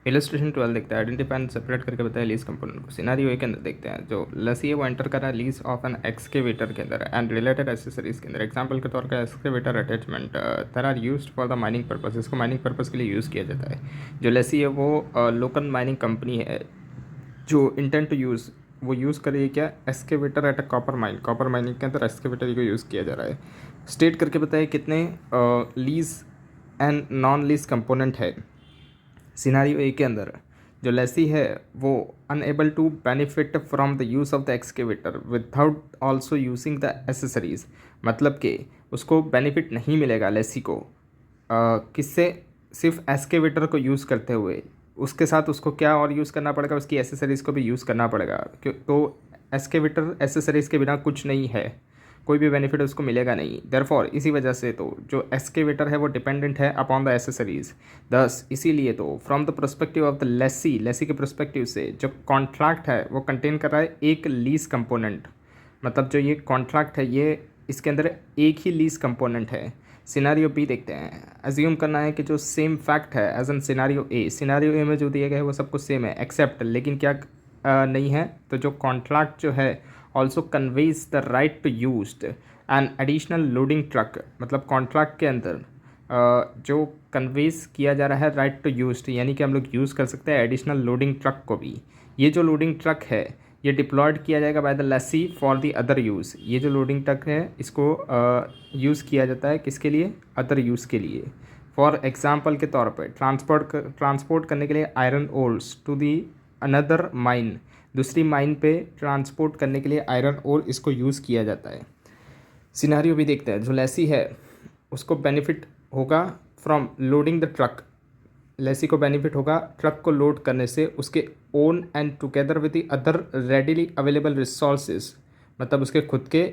Illustration 12 देखते हैं, identify and separate करके बताया लीज कंपोनेंट को। सिनारियो ए के अंदर देखते हैं, जो लसी है वो एंटर कर रहा है लीज ऑफ एन एक्सकेवेटर के अंदर एंड रिलेटेड एसेसरीज के अंदर। एग्जांपल के तौर पर excavator attachment there are used for the mining purpose, इसको माइनिंग पर्पस के लिए यूज़ किया जाता है। जो लसी है वो लोकल माइनिंग कंपनी है जो इंटेंट टू यूज़, वो यूज़ कर रही है क्या, excavator at a copper mine. Copper mining के अंदर एक्सकेवेटर को यूज़ किया जा रहा है। स्टेट करके बताइए कितने lease and non lease component है। सिनारियो ए के अंदर जो लेसी है वो unable to benefit from the use of the excavator without also using the accessories, मतलब कि उसको बेनिफिट नहीं मिलेगा लेसी को किससे, सिर्फ एक्सकेवेटर को यूज़ करते हुए। उसके साथ उसको क्या और यूज़ करना पड़ेगा, उसकी एसेसरीज़ को भी यूज़ करना पड़ेगा। क्यों, तो एक्सकेवेटर एसेसरीज़ के बिना कुछ नहीं है, कोई भी बेनिफिट उसको मिलेगा नहीं। देयरफॉर इसी वजह से तो जो एक्सकेवेटर है वो डिपेंडेंट है अपॉन द एसेसरीज। दस इसीलिए तो from the perspective of the lessee, lessee के पर्सपेक्टिव से जो कॉन्ट्रैक्ट है वो कंटेन कर रहा है एक लीज कंपोनेंट, मतलब जो ये कॉन्ट्रैक्ट है ये इसके अंदर एक ही लीज कंपोनेंट है। सिनारियो बी देखते हैं, अज्यूम करना है कि जो सेम फैक्ट है as in scenario A, scenario A में जो दिया गया है वो सब कुछ सेम है एक्सेप्ट, लेकिन क्या नहीं है, तो जो कॉन्ट्रैक्ट जो है also conveys the right to used an additional loading truck, मतलब कॉन्ट्रैक्ट के अंदर जो कन्वेज किया जा रहा है राइट टू यूज्ड, यानी कि हम लोग यूज़ कर सकते हैं एडिशनल लोडिंग ट्रक को भी। ये जो लोडिंग ट्रक है ये डिप्लॉयड किया जाएगा by the lessee for the other use. ये जो लोडिंग ट्रक है इसको यूज़ किया जाता है किसके लिए, अदर यूज़ के लिए। फॉर एग्जांपल के तौर पे ट्रांसपोर्ट करने के लिए iron ores to the another mine, दूसरी माइन पे ट्रांसपोर्ट करने के लिए आयरन ओर इसको यूज़ किया जाता है। सिनारियो भी देखते हैं, जो लेसी है उसको बेनिफिट होगा from loading the truck, lessee को बेनिफिट होगा ट्रक को लोड करने से उसके own and together with the other readily available resources, मतलब उसके खुद के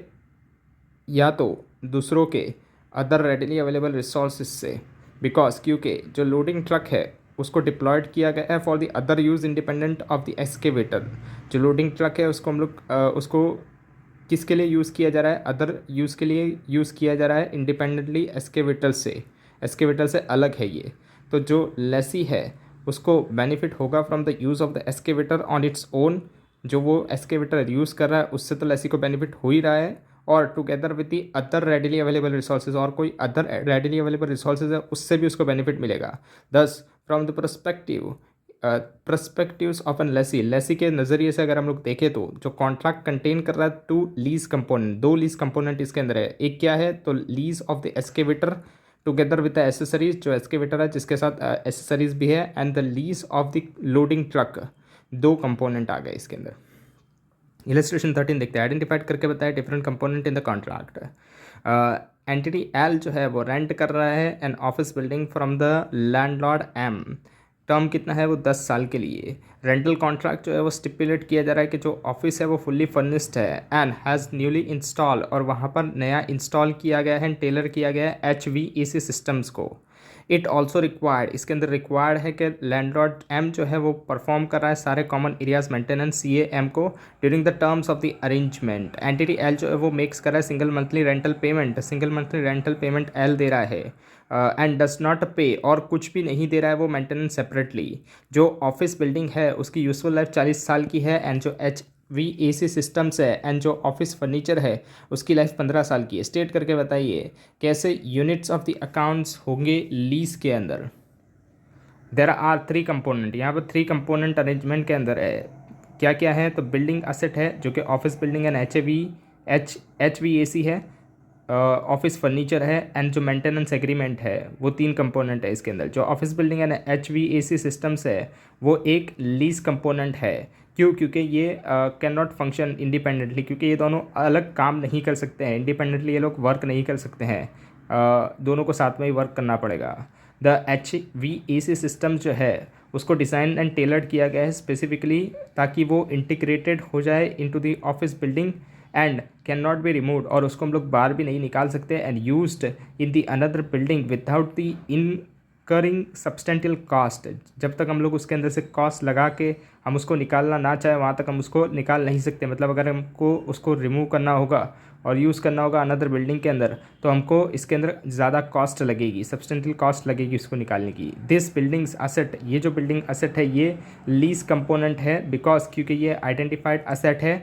या तो दूसरों के अदर रेडिली अवेलेबल रिसोर्सेज से। बिकॉज क्योंकि जो लोडिंग ट्रक है उसको डिप्लॉयड किया गया है for the other use independent of the excavator. जो लोडिंग ट्रक है उसको हम लोग उसको किसके लिए यूज़ किया जा रहा है, अदर यूज़ के लिए यूज़ किया जा रहा है इंडिपेंडेंटली एक्सकेवेटर से, एक्सकेवेटर से अलग है ये। तो जो लेसी है उसको बेनिफिट होगा from the use of the excavator on its own, जो वो एक्सकेवेटर यूज़ कर रहा है उससे तो लेसी को बेनिफिट हो ही रहा है, और together with the other readily available resources, और कोई अदर रेडिली अवेलेबल रिसोर्सेज है उससे भी उसको बेनिफिट मिलेगा। Thus from the perspectives of an lessee, lessee के नज़रिए से अगर हम लोग देखें तो जो कॉन्ट्रैक्ट कंटेन कर रहा है टू लीज कंपोनेंट, दो लीज कंपोनेंट इसके अंदर है। एक क्या है, तो lease of the excavator together with the accessories, जो एक्सकेवेटर है जिसके साथ एसेसरीज भी है, and the lease of the loading truck, दो कंपोनेंट आ गए इसके अंदर। इलस्ट्रेशन 13 देखते हैं, आइडेंटिफाइड करके बताया different component in the contract. Entity L जो है वो रेंट कर रहा है an office building from the landlord M, term कितना है वो 10 साल के लिए। रेंटल कॉन्ट्रैक्ट जो है वो स्टिपुलेट किया जा रहा है कि जो ऑफिस है वो फुल्ली फर्निश्ड है एंड हैज़ न्यूली इंस्टॉल, और वहाँ पर नया इंस्टॉल किया गया है, टेलर किया गया है HVAC सिस्टम्स को। इट ऑल्सो रिक्वायर्ड, इसके अंदर रिक्वायर्ड है कि लैंडलॉर्ड एम जो है वो परफॉर्म कर रहा है सारे कॉमन एरियाज मेंटेनेंस CAM को during the terms of the arrangement. Entity L जो है वो मेक्स कर रहा है single monthly rental payment, single monthly rental payment L दे रहा है एंड डस नॉट पे, और कुछ भी नहीं दे रहा है वो मेंटेनेंस सेपरेटली। जो ऑफिस बिल्डिंग है उसकी यूजफुल लाइफ 40 साल की है, एंड जो HVAC सिस्टम्स है एंड जो ऑफिस फर्नीचर है उसकी लाइफ 15 साल की है। स्टेट करके बताइए कैसे यूनिट्स ऑफ द अकाउंट्स होंगे लीज के अंदर। देर आर 3 कंपोनेंट, यहाँ पर 3 कंपोनेंट अरेंजमेंट के अंदर है। क्या क्या है, तो बिल्डिंग असेट है जो कि ऑफिस बिल्डिंग एंड HVAC है, ऑफिस फर्नीचर है, एंड जो मेंटेनेंस एग्रीमेंट है वो 3 कंपोनेंट है इसके अंदर। जो office building and HVAC systems है वो एक लीज कंपोनेंट है। क्यों, क्योंकि ये कैन नॉट फंक्शन इंडिपेंडेंटली, क्योंकि ये दोनों अलग काम नहीं कर सकते हैं, इंडिपेंडेंटली ये लोग वर्क नहीं कर सकते हैं, दोनों को साथ में ही वर्क करना पड़ेगा। द HVAC सिस्टम जो है उसको डिज़ाइन एंड टेलर्ड किया गया है स्पेसिफिकली ताकि वो इंटीग्रेटेड हो जाए into the office building and can not be removed, और उसको हम लोग बाहर भी नहीं निकाल सकते, and used in the another building without the incurring substantial cost. जब तक हम लोग उसके अंदर से कॉस्ट लगा के हम उसको निकालना ना चाहे वहाँ तक हम उसको निकाल नहीं सकते, मतलब अगर हमको उसको रिमूव करना होगा और यूज़ करना होगा अनदर बिल्डिंग के अंदर, तो हमको इसके अंदर ज़्यादा कॉस्ट लगेगी, सब्सटेंशियल कॉस्ट लगेगी उसको निकालने की। दिस बिल्डिंग्स असेट, ये जो बिल्डिंग असेट है ये लीज कंपोनेंट है, बिकॉज क्योंकि ये आइडेंटिफाइड असेट है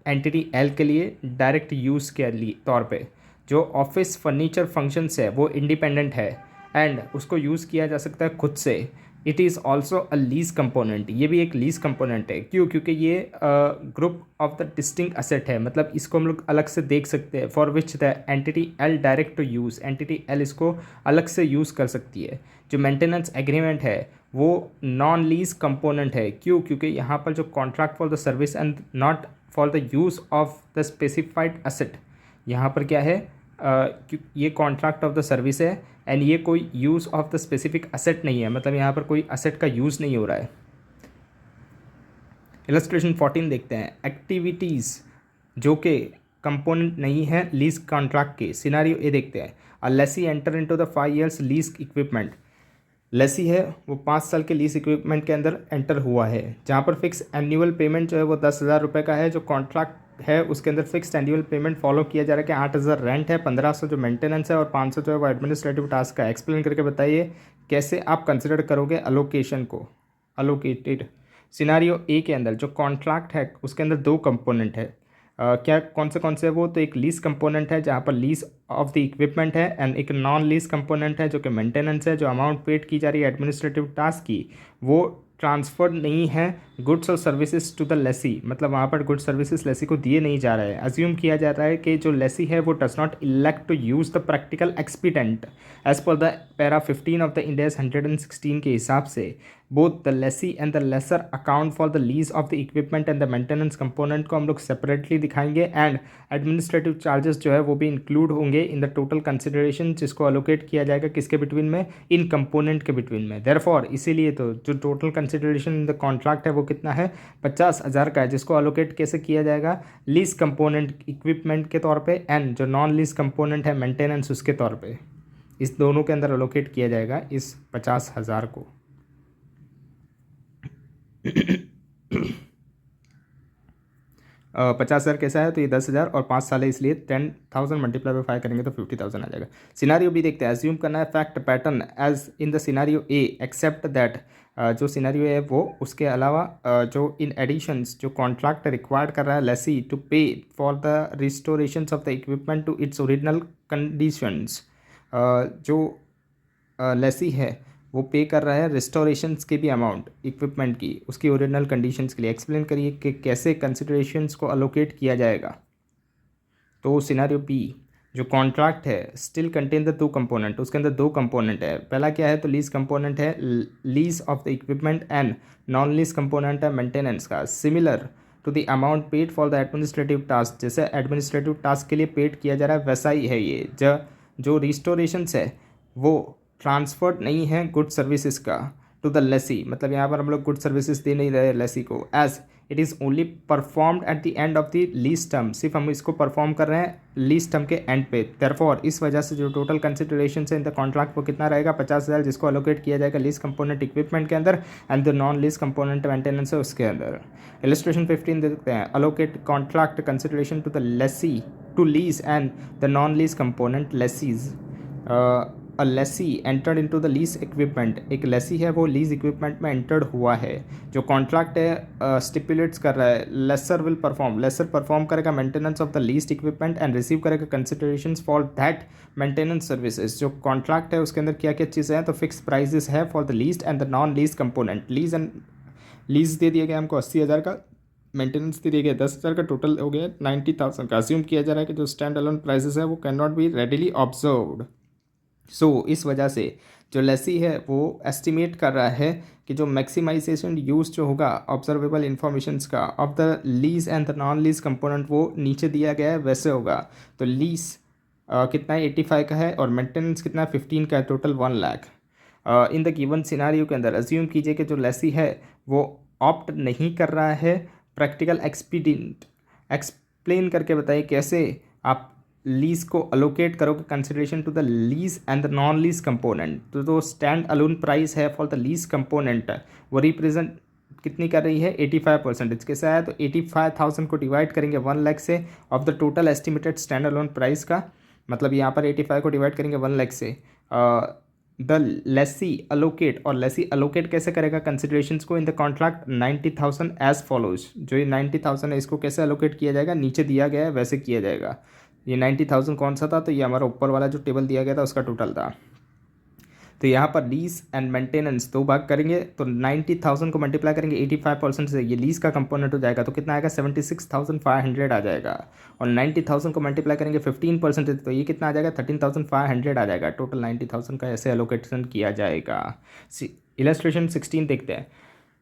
एंटिटी एल के लिए डायरेक्ट यूज़ के लिए तौर पे। जो ऑफिस फर्नीचर फंक्शंस है वो इंडिपेंडेंट है एंड उसको यूज़ किया जा सकता है खुद से। It is also a lease component, ये भी एक लीज कंपोनेंट है। क्यों? क्योंकि ये group of the distinct asset है, मतलब इसको हम लोग अलग से देख सकते हैं। For which the entity L direct to use, entity L इसको अलग से यूज़ कर सकती है। जो मेंटेनेंस एग्रीमेंट है वो नॉन लीज कंपोनेंट है। क्यों? क्योंकि यहाँ पर जो contract for the service and not for the use of the specified asset, यहाँ पर क्या है ये कॉन्ट्रैक्ट ऑफ द सर्विस है एंड ये कोई use of the specific asset नहीं है, मतलब यहाँ पर कोई असेट का यूज़ नहीं हो रहा है। इलस्ट्रेशन 14 देखते हैं। एक्टिविटीज़ जो कि कंपोनेंट नहीं है लीज कॉन्ट्रैक्ट के। सिनारियो ए देखते हैं। A lessee enter into the 5 years lease equipment. Lessee है वो 5 साल के लीज इक्विपमेंट के अंदर एंटर हुआ है, जहाँ पर फिक्स एनुअल पेमेंट जो है वो 10,000 रुपये का है। जो कॉन्ट्रैक्ट है उसके अंदर फिक्स्ड एनुअल पेमेंट फॉलो किया जा रहा है कि 8,000 रेंट है, 1,500 जो मेंटेनेंस है और 500 जो है वो एडमिनिस्ट्रेटिव टास्क का। एक्सप्लेन करके बताइए कैसे आप कंसिडर करोगे अलोकेशन को। अलोकेटेड सिनारियो ए के अंदर जो कॉन्ट्रैक्ट है उसके अंदर 2 कंपोनेंट है। क्या कौन से वो? तो एक लीज कंपोनेंट है जहाँ पर लीज ऑफ द इक्विपमेंट है एंड एक नॉन लीज कंपोनेंट है जो कि मेंटेनेंस है। जो अमाउंट पेड की जा रही है एडमिनिस्ट्रेटिव टास्क की वो ट्रांसफर्ड नहीं है गुड्स और सर्विसेज टू द लेसी, मतलब वहाँ पर गुड्स सर्विसेज लेसी को दिए नहीं जा रहे हैं। अज्यूम किया जाता है कि जो लेसी है वो does not elect to use the practical expedient as per the para 15 of the Ind AS 116 के हिसाब से both the lessee and the lessor account for the lease of the equipment and the maintenance component को हम लोग separately दिखाएंगे and administrative charges जो है वो भी इंक्लूड होंगे इन द टोटल कंसिडरेशन, जिसको अलोकेट किया जाएगा किसके बिटवीन में? इन कंपोनेंट के बिटवीन में। देयरफॉर इसीलिए तो जो total consideration in the contract है वो कितना है? 50,000 का है, जिसको अलोकेट कैसे किया जाएगा? लीज कंपोनेंट इक्विपमेंट के तौर पर एंड जो नॉन लीज कंपोनेंट है मेंटेनेंस उसके तौर पर। इस दोनों के अंदर अलोकेट किया जाएगा इस 50,000 को। 50,000 कैसा है? तो ये 10,000 और 5 साल है, इसलिए 10,000 मल्टीप्लाई बाय 5 करेंगे तो 50,000 आ जाएगा। सिनारियो भी देखते हैं। एज्यूम करना है fact pattern as in the scenario A except that, जो सिनारियो है वो उसके अलावा जो इन एडिशंस जो कॉन्ट्रैक्ट रिक्वायर्ड कर रहा है lessee to pay for the restorations of the equipment to its original conditions, जो लेसी है वो पे कर रहा है रिस्टोरेशंस के भी अमाउंट इक्विपमेंट की उसकी ओरिजिनल कंडीशंस के लिए। एक्सप्लेन करिए कि कैसे कंसिडरेशंस को अलोकेट किया जाएगा। तो सिनारियो बी जो कॉन्ट्रैक्ट है स्टिल कंटेन द 2 कंपोनेंट, उसके अंदर 2 कंपोनेंट है। पहला क्या है? तो लीज कंपोनेंट है, lease of the equipment and non lease component है मेंटेनेंस का। Similar to the amount paid for the administrative task, जैसे एडमिनिस्ट्रेटिव टास्क के लिए पेड किया जा रहा है वैसा ही है ये। जो रिस्टोरेशंस है वो ट्रांसफर्ड नहीं है गुड सर्विसेज का टू द लेसी, मतलब यहाँ पर हम लोग गुड सर्विसेज दे नहीं रहे लेसी को, as it is only performed at the end of the lease term, सिर्फ हम इसको परफॉर्म कर रहे हैं लीज टर्म के एंड पे। देयरफॉर इस वजह से जो टोटल कंसिडरेशन है इन द कॉन्ट्रैक्ट वो कितना रहेगा? 50,000, जिसको अलोकेट किया जाएगा लीज कंपोनेंट इक्विपमेंट के अंदर and the non lease component maintenance है उसके अंदर। इलस्ट्रेशन 15 देखते हैं। Allocate contract consideration to the lessee to lease and the non lease component lessees. A lessee entered into the lease equipment, एक lessee है वो लीज इक्विपमेंट में entered हुआ है। जो कॉन्ट्रैक्ट है स्टिपुलेट्स कर रहा है lessor will perform, lessor perform करेगा maintenance of the lease equipment and receive करेगा consideration for that maintenance services. जो कॉन्ट्रैक्ट है उसके अंदर क्या क्या चीज़ें हैं? तो फिक्स प्राइजेस है for the lease and the non lease component. Lease दे दिया गया हमको 80,000 का, मेंटेनेंस दे दिया गया 10,000 का, टोटल हो गया 90,000 का। अज्यूम किया जा रहा है कि जो स्टैंड अलोन प्राइसेस है वो can not be readily observed. So इस वजह से जो लेसी है वो एस्टिमेट कर रहा है कि जो मैक्सिमाइजेशन यूज जो होगा ऑब्जर्वेबल इंफॉर्मेशंस का of the lease and the non lease component वो नीचे दिया गया है वैसे होगा। तो लीज कितना है? 85 का है और मेंटेनेंस कितना है? 15 का है, total 1 lakh. In the given scenario के अंदर अज्यूम कीजिए कि जो लेसी है वो ऑप्ट नहीं कर रहा है प्रैक्टिकल एक्सपीडिएंट। एक्सप्लेन करके बताइए कैसे आप लीज को अलोकेट करोगे consideration to the lease and the non lease component. तो जो स्टैंड अलोन प्राइस है फॉर द लीज कंपोनेंट वो रिप्रेजेंट कितनी कर रही है 85% कैसा है, तो 85,000 को डिवाइड करेंगे 1 लाख से of the total estimated stand alone price का, मतलब यहाँ पर 85 को डिवाइड करेंगे 1 लाख से। द लेसी अलोकेट, और लेसी अलोकेट कैसे करेगा कंसिडरेशंस को in the contract 90,000 as follows. जो ये 90,000 है इसको कैसे अलोकेट किया जाएगा, नीचे दिया गया है वैसे किया जाएगा। ये 90,000 कौन सा था, तो ये हमारा ऊपर वाला जो टेबल दिया गया था उसका टोटल था। तो यहाँ पर लीज एंड मेंटेनेंस 2 भाग करेंगे, तो 90,000 को मल्टीप्लाई करेंगे 85% से, ये लीज का कंपोनेंट हो जाएगा, तो कितना आएगा 76,500 आ जाएगा। और 90,000 को मल्टीप्लाई करेंगे 15% से, तो ये कितना आ जाएगा 13,500 आ जाएगा। टोटल 90,000 का ऐसे एलोकेशन किया जाएगा। इलस्ट्रेशन 16 देखते हैं।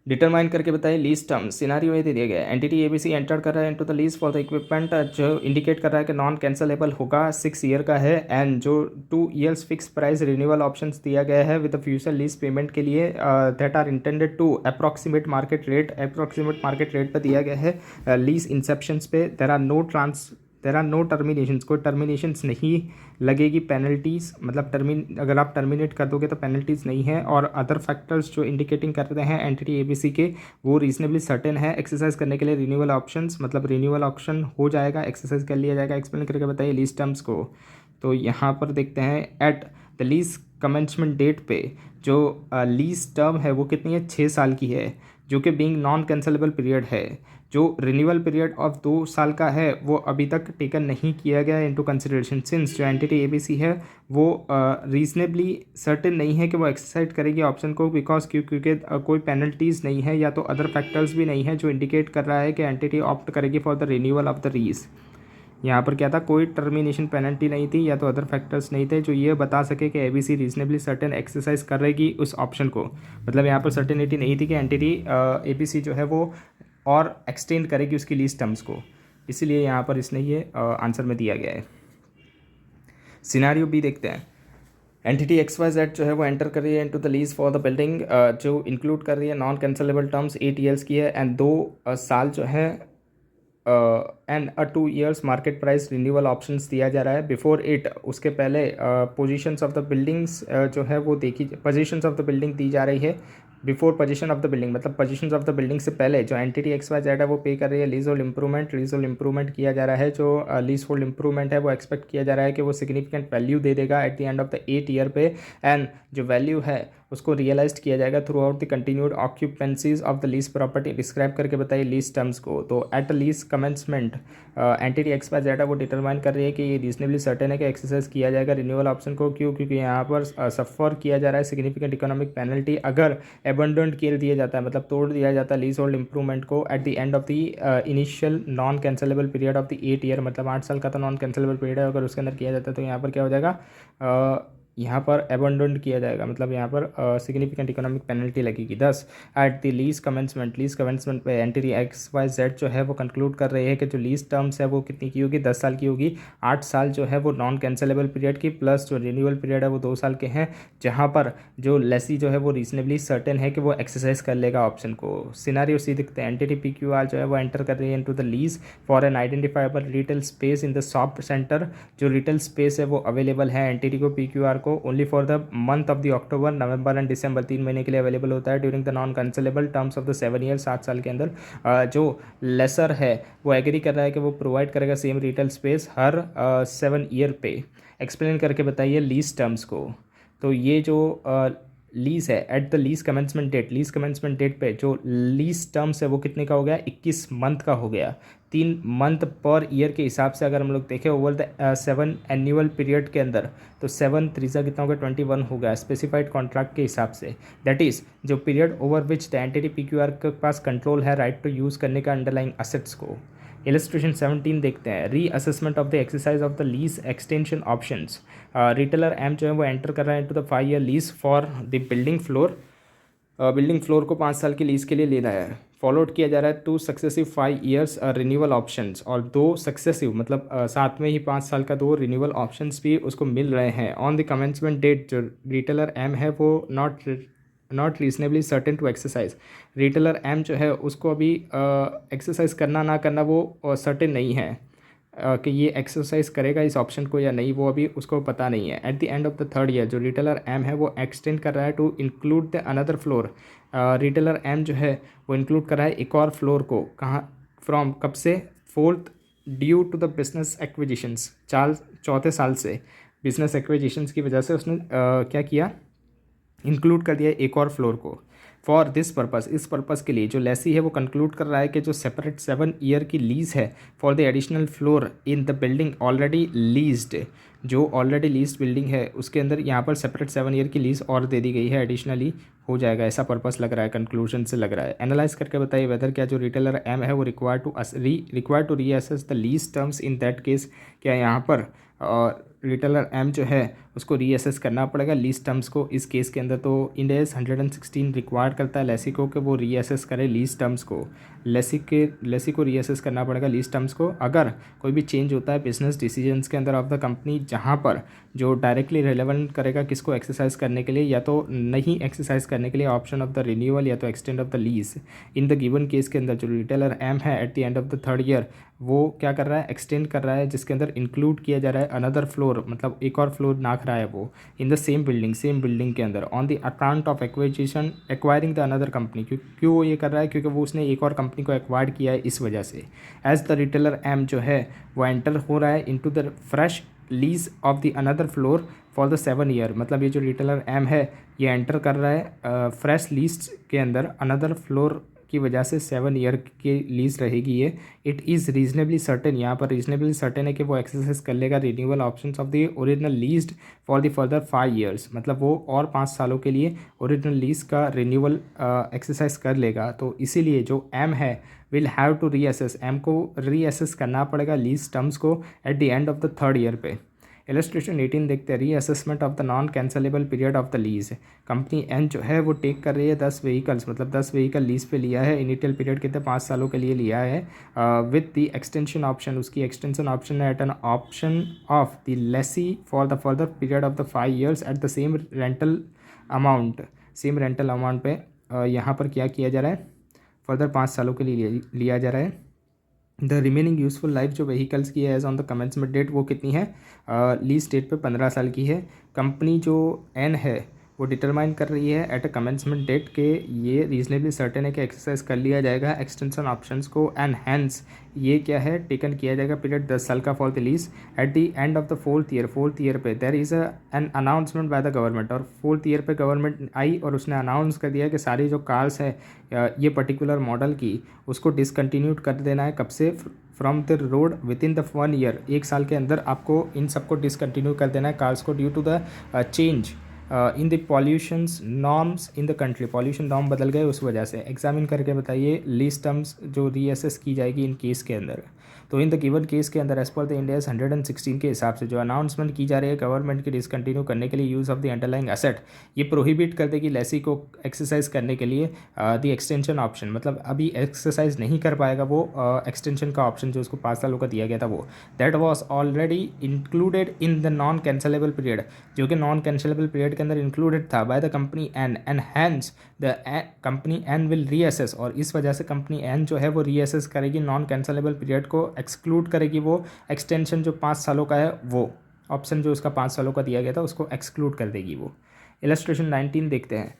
डिटरमाइन करके बताइए लीज टर्म। सिनारियो ये दे दिया गया है, एंटिटी एबीसी एंटर कर रहा है into the lease for the equipment, जो इंडिकेट कर रहा है कि नॉन कैंसलेबल होगा, 6 ईयर का है, एंड जो 2 years fix price renewal options दिया गया है विद फ्यूचर लीज पेमेंट के लिए that are intended to approximate market rate पर दिया गया है। लीज इंसेप्शंस पे देर आर नो टर्मिनेशंस, कोई टर्मिनेशंस नहीं लगेगी, पेनल्टीज़ मतलब अगर आप टर्मिनेट कर दोगे तो पेनल्टीज़ नहीं है। और अदर फैक्टर्स जो इंडिकेटिंग करते हैं एंटिटी एबीसी के, वो रीजनेबली सर्टेन है एक्सरसाइज करने के लिए रिन्यूअल ऑप्शंस, मतलब रिन्यूअल ऑप्शन हो जाएगा, एक्सरसाइज कर लिया जाएगा। एक्सप्लेन करके बताइए लीज टर्म्स को। तो यहाँ पर देखते हैं at the lease commencement date पे जो लीज टर्म है वो कितनी है, 6 साल की है, जो कि बीइंग नॉन कैंसलेबल पीरियड है। जो रिन्यूअल पीरियड ऑफ 2 साल का है वो अभी तक टेकन नहीं किया गया इनटू कंसिडरेशन, सिंस जो एंटिटी एबीसी है वो रीजनेबली सर्टेन नहीं है कि वो एक्सरसाइज करेगी ऑप्शन को, बिकॉज क्योंकि कोई पेनल्टीज़ नहीं है या तो अदर फैक्टर्स भी नहीं है जो इंडिकेट कर रहा है कि एंटिटी ऑप्ट करेगी for the renewal of the lease. यहाँ पर क्या था, कोई टर्मिनेशन पेनल्टी नहीं थी या तो अदर फैक्टर्स नहीं थे जो ये बता सके कि एबीसी रीजनेबली सर्टेन एक्सरसाइज करेगी उस ऑप्शन को। मतलब यहाँ पर सर्टेनिटी नहीं थी कि एंटिटी एबीसी जो है वो और एक्सटेंड करेगी उसकी लीज टर्म्स को, इसीलिए यहाँ पर इसने ये आंसर में दिया गया है। सिनारियो बी देखते हैं। एंटिटी XYZ जो है वो एंटर कर रही है into the lease for the building, जो इंक्लूड कर रही है नॉन कैंसलेबल टर्म्स 8 ईयर्स की है, एंड 2 साल जो है and 2 years market price renewal options दिया जा रहा है। बिफोर इट, उसके पहले पोजीशंस ऑफ द बिल्डिंग्स जो है वो देखी, पोजीशंस ऑफ द बिल्डिंग दी जा रही है। Before position of the building मतलब पोजीशंस ऑफ द बिल्डिंग से पहले जो एंटिटी XYZ है वो पे कर रही है लीज होल्ड इंप्रूवमेंट किया जा रहा है। जो लीज होल्ड इंप्रूवमेंट है वो एक्सपेक्ट किया जा रहा है कि वो सिग्निफिकेंट वैल्यू दे देगा at the end of the 8 year पे, एंड जो वैल्यू है उसको रियलाइज किया जाएगा throughout the continued occupancies of the lease property. Describe करके बताइए लीज टर्म्स को। तो at lease commencement entity XYZ वो डिटरमाइन कर रही है कि ये रीजनेबली सर्टेन है कि एक्सरसाइज किया जाएगा रिन्यूअल ऑप्शन को। क्यों? क्योंकि यहाँ पर सफ़र किया जा रहा है सिग्निफिकेंट इकोनॉमिक पेनल्टी अगर एबंडोंट कर दिया जाता है, मतलब तोड़ दिया जाता है लीज होल्ड इंप्रूवमेंट को at the end of the initial non cancellable period of the 8 year, मतलब 8 साल का तो नॉन कैंसलेबल पीरियड है, अगर उसके अंदर किया जाता है तो यहाँ पर क्या हो जाएगा, यहाँ पर एबंडोंट किया जाएगा, मतलब यहाँ पर सिग्निफिकेंट इकोनॉमिक पेनल्टी लगेगी। 10 एट द लीज कमेंसमेंट पे एंटिटी XYZ जो है वो कंक्लूड कर रही है कि जो लीज टर्म्स है वो कितनी की होगी, 10 साल की होगी। 8 साल जो है वो नॉन कैंसलेबल पीरियड की, प्लस जो रिन्यूअल पीरियड है वो 2 साल के हैं, जहाँ पर जो लेसी जो है वो रीजनेबली सर्टेन है कि वो एक्सरसाइज कर लेगा ऑप्शन को। सिनारियो सी दिखते हैं। एंटिटी PQR जो है वो एंटर कर रही है into the lease for an identifiable retail space in the shop centre. जो रिटेल स्पेस है वो अवेलेबल है एंटिटी को PQR को only for the month of the October, November and December, 3 महीने के लिए अवेलेबल होता है during the non cancellable terms of the 7 year, 7 साल के अंदर। जो लेसर है वो एग्री कर रहा है कि वो प्रोवाइड करेगा सेम रिटेल स्पेस हर 7 ईयर पे। एक्सप्लेन करके बताइए लीज टर्म्स को। तो ये जो लीज है at the lease commencement date पे जो लीज टर्म्स है वो कितने का हो गया, 21 मंथ का हो गया। 3 मंथ पर ईयर के हिसाब से अगर हम लोग देखें ओवर द 7 एनुअल पीरियड के अंदर, तो 7 3 कितना हो गया, 21 हो गया स्पेसिफाइड कॉन्ट्रैक्ट के हिसाब से। दैट इज़ जो period over which the entity PQR के पास कंट्रोल है राइट टू यूज़ करने का अंडरलाइंग असेट्स को। इलस्ट्रेशन 17 देखते हैं। Reassessment of the exercise of the lease extension options. Retailer M जो है वो एंटर कर रहा है into the 5 year lease for the building floor को 5 साल की लीज के लिए लेना है। फॉलोड किया जा रहा है 2 सक्सेसिव 5 ईयर्स रिन्यूअल ऑप्शंस, और 2 सक्सेसिव मतलब साथ में ही 5 साल का 2 रिन्यूअल ऑप्शंस भी उसको मिल रहे हैं। ऑन द कमेंसमेंट डेट जो रिटेलर M है वो not reasonably certain to exercise. Retailer M जो है उसको अभी एक्सरसाइज करना ना करना वो सर्टेन नहीं है। कि ये एक्सरसाइज करेगा इस ऑप्शन को या नहीं, वो अभी उसको पता नहीं है। At the end of the third year जो रिटेलर एम है वो एक्सटेंड कर रहा है to include the another floor. Retailer M जो है वो इंक्लूड कर रहा है एक और फ्लोर को, कहाँ, फ्रॉम, कब से, fourth, due to the business acquisitions, चौथे साल से बिजनेस एक्विजिशंस की वजह से उसने क्या किया, इंक्लूड कर दिया एक और फ्लोर को। फॉर दिस पर्पस, इस पर्पस के लिए जो लेसी है वो कंक्लूड कर रहा है कि जो सेपरेट 7 ईयर की लीज है for the additional floor in the building already leased, जो ऑलरेडी लीज्ड बिल्डिंग है उसके अंदर यहाँ पर सेपरेट 7 ईयर की लीज और दे दी गई है, एडिशनली हो जाएगा, ऐसा पर्पस लग रहा है, कंक्लूजन से लग रहा है। एनालाइज करके बताइए वेदर क्या जो रिटेलर एम है वो require to reassess the lease terms in that case, क्या यहाँ पर रिटेलर एम जो है उसको रीअसेस करना पड़ेगा लीज टर्म्स को इस केस के अंदर। तो इंड एस 116 रिक्वायर करता है लेसी को कि वो रीअसेस करे लीज टर्म्स को, लेसी को रीअसेस करना पड़ेगा लीज टर्म्स को अगर कोई भी चेंज होता है बिजनेस डिसीजंस के अंदर ऑफ द कंपनी, जहाँ पर जो डायरेक्टली रिलेवेंट करेगा किसको एक्सरसाइज करने के लिए, या तो नहीं एक्सरसाइज करने के लिए ऑप्शन ऑफ द रिन्यूअल या तो extend of the lease. In the given case के अंदर जो रिटेलर एम है at the end of the third year वो क्या कर रहा है, एक्सटेंड कर रहा है, जिसके अंदर इंक्लूड किया जा रहा है अनदर फ्लोर, मतलब एक और फ्लोर नाख रहा है वो इन द सेम बिल्डिंग के अंदर on the account of acquisition acquiring the another company. क्यों वो ये कर रहा है, क्योंकि वो उसने एक और कंपनी को एक्वायर किया है इस वजह से। एज द रिटेलर एम जो है वो एंटर हो रहा है into the fresh lease of the another floor for the 7 year, मतलब ये जो रिटेलर एम है ये एंटर कर रहा है फ्रेश लीज के अंदर अनदर फ्लोर की वजह से 7 ईयर की लीज रहेगी ये। इट इज़ रीजनेबली सर्टेन, यहाँ पर रीजनेबली सर्टेन है कि वो एक्सरसाइज कर लेगा renewal options of the original leased for the further 5 years, मतलब वो और 5 सालों के लिए ओरिजिनल लीज का रिन्यूअल एक्सरसाइज कर लेगा। तो इसीलिए जो एम है will have to reassess, M को रीअसेस करना पड़ेगा लीज टर्म्स को at the end of the third year पे। इलस्ट्रेशन 18 देखते हैं, reassessment of the non cancellable period of the lease. Company N जो है वो टेक कर रही है 10 व्हीकल्स, मतलब 10 व्हीकल लीज पे लिया है, इनिशियल पीरियड कितने 5 सालों के लिए लिया है, विथ द एक्सटेंशन ऑप्शन, उसकी एक्सटेंशन ऑप्शन है at an option of the lessee for the further period of the 5 years at the same rental amount पे यहाँ पर क्या किया जा रहा है, फर्दर 5 सालों के लिए लिया जा रहा है। द रिमेनिंग यूज़फुल लाइफ जो व्हीकल्स की है as on the commencement date वो कितनी है, लीज डेट पे 15 साल की है। कंपनी जो एन है वो डिटरमाइन कर रही है एट अ कमेंसमेंट डेट के ये रीजनेबली सर्टेन है कि एक्सरसाइज कर लिया जाएगा एक्सटेंशन ऑप्शंस को, एंड हैंस ये क्या है, टेकन किया जाएगा पीरियड 10 साल का for the lease. At the end of the fourth year पे there is an announcement by the government, और फोर्थ ईयर पे गवर्नमेंट आई और उसने अनाउंस कर दिया कि सारी जो कार्स है ये पर्टिकुलर मॉडल की उसको डिसकंटिन्यूड कर देना है, कब से, from the road with in the 1 year, 1 साल के अंदर आपको इन सबको डिसकंटिन्यू कर देना है कार्स को, due to the change in the pollutions norms in the country, pollution norm बदल गए उस वजह से। एग्जामिन करके बताइए लीज टर्म्स जो रीअसेस की जाएगी इन केस के अंदर। तो इन द गिवन केस के अंदर एज पर द इंडियाज 116 के हिसाब से जो अनाउंसमेंट की जा रही है गवर्नमेंट की डिसकंटिन्यू करने के लिए use of the underlying asset, ये प्रोहिबिट कर देगी लेसी को एक्सरसाइज करने के लिए द एक्सटेंशन ऑप्शन, मतलब अभी एक्सरसाइज नहीं कर पाएगा वो एक्सटेंशन का ऑप्शन जो उसको 5 सालों का दिया गया था वो, that was already included in the non cancellable period, जो कि नॉन कैंसलेबल पीरियड के अंदर इंक्लूडेड था by the company N, and hence the company N will reassess, और इस वजह से कंपनी एन जो है वो रीअसेस करेगी नॉन कैंसलेबल पीरियड को, एक्सक्लूड करेगी वो एक्सटेंशन जो 5 सालों का है, वो ऑप्शन जो उसका 5 सालों का दिया गया था उसको एक्सक्लूड कर देगी वो। इलस्ट्रेशन 19 देखते हैं,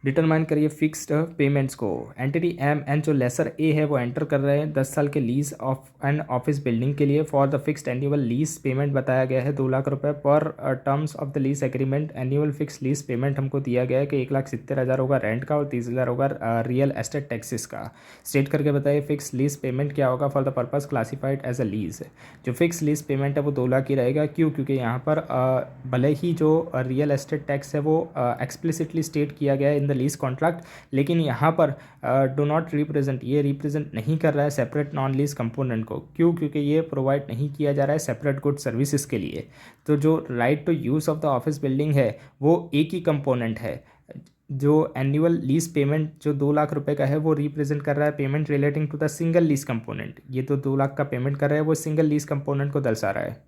डिटरमाइन करिए फिक्स्ड पेमेंट्स को। एंटिटी एम एन जो लेसर ए है वो एंटर कर रहे हैं 10 साल के lease of N office building के लिए for the fixed annual lease payment बताया गया है 2 लाख रुपए पर terms of the lease agreement. Annual fix lease payment हमको दिया गया है कि 1,70,000 होगा रेंट का और 30,000 होगा रियल एस्टेट टैक्सेस का। स्टेट करके बताइए फिक्स लीज पेमेंट क्या होगा for the purpose classified as a lease. जो फिक्स लीज पेमेंट है वो 2 लाख ही रहेगा, क्यों, क्योंकि यहाँ पर भले ही जो रियल एस्टेट टैक्स है वो एक्सप्लिसिटली स्टेट किया गया है इन द लीज कॉन्ट्रैक्ट, लेकिन यहाँ पर डो नॉट रिप्रेजेंट, ये रिप्रेजेंट नहीं कर रहा है सेपरेट नॉन लीज कंपोनेंट को, क्यों, क्योंकि ये प्रोवाइड नहीं किया जा रहा है सेपरेट गुड सर्विसेज के लिए। तो जो right to use of the office building है वो एक ही कंपोनेंट है। जो एनुअल लीज पेमेंट जो 2 लाख रुपए का है वो रिप्रेजेंट कर रहा है payment relating to the single lease component, ये तो 2 लाख का पेमेंट कर रहा है वो सिंगल लीज कंपोनेंट को दर्शा रहा है।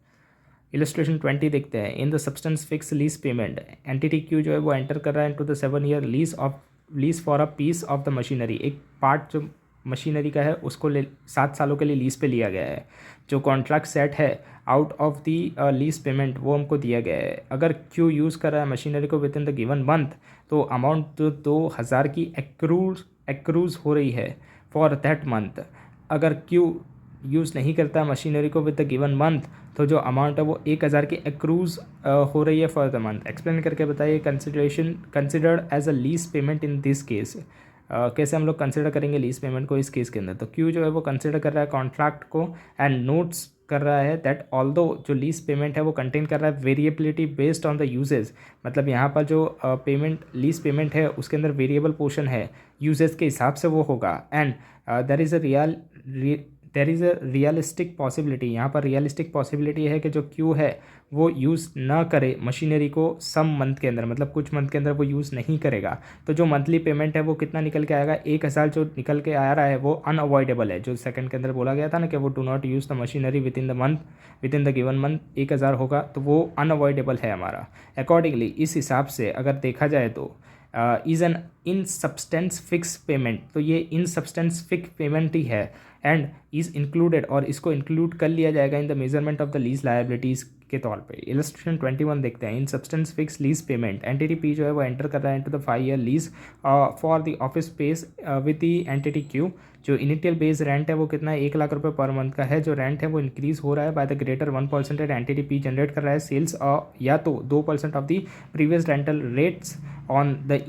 इलस्ट्रेशन 20 देखते हैं, in the substance fix lease payment entity Q जो है वो एंटर कर रहा है into the 7 year lease for a piece of the machinery, एक पार्ट जो मशीनरी का है उसको 7 सालों के लिए लीज़ पे लिया गया है। जो कॉन्ट्रैक्ट सेट है out of the lease payment वो हमको दिया गया है। अगर क्यू यूज़ कर रहा है मशीनरी को with in the given month तो अमाउंट तो 2,000 की एक्रूज हो रही है फॉर दैट मंथ। अगर क्यू यूज़ नहीं करता मशीनरी को विद द गिवन मंथ तो जो अमाउंट है वो 1,000 की एक्रूज हो रही है फॉर द मंथ। एक्सप्लेन करके बताइए considered as a lease payment in this case. कैसे हम लोग कंसिडर करेंगे लीज पेमेंट को इस केस के अंदर। तो क्यू जो है वो कंसिडर कर रहा है कॉन्ट्रैक्ट को एंड नोट्स कर रहा है दैट ऑल्दो जो लीज पेमेंट है वो कंटेन कर रहा है variability based on the usage. मतलब यहाँ पर जो लीज पेमेंट है उसके अंदर वेरिएबल पोर्शन है, यूजेज के हिसाब से वो होगा। And there is a realistic possibility, यहाँ पर रियलिस्टिक पॉसिबिलिटी है कि जो क्यू है वो यूज़ ना करे मशीनरी को सम मंथ के अंदर, मतलब कुछ मंथ के अंदर वो यूज़ नहीं करेगा। तो जो मंथली पेमेंट है वो कितना निकल के आएगा, 1,000 जो निकल के आ रहा है वो अनअवॉइडेबल है। जो सेकंड के अंदर बोला गया था ना कि वो do not use the machinery with in the given month 1,000 होगा, तो वो अनअवॉइडेबल है हमारा। अकॉर्डिंगली इस हिसाब से अगर देखा जाए तो is an in substance fix payment, तो ये इन सब्सटेंस फिक्स पेमेंट ही है एंड इज़ इंक्लूडेड और इसको इंक्लूड कर लिया जाएगा in the measurement of the lease liabilities के तौर पे। इलस्ट्रेशन 21 देखते हैं। In substance fix lease payment entity P जो है वो एंटर कर रहा है into the 5 year lease for the office space with the entity Q. जो इनिशियल बेस रेंट है वो कितना है, 1 लाख रुपये पर मंथ का है। जो रेंट है वो इंक्रीज हो रहा है by the greater 1% entity P generate कर रहा है सेल्स या तो 2% of the previous rental rates on the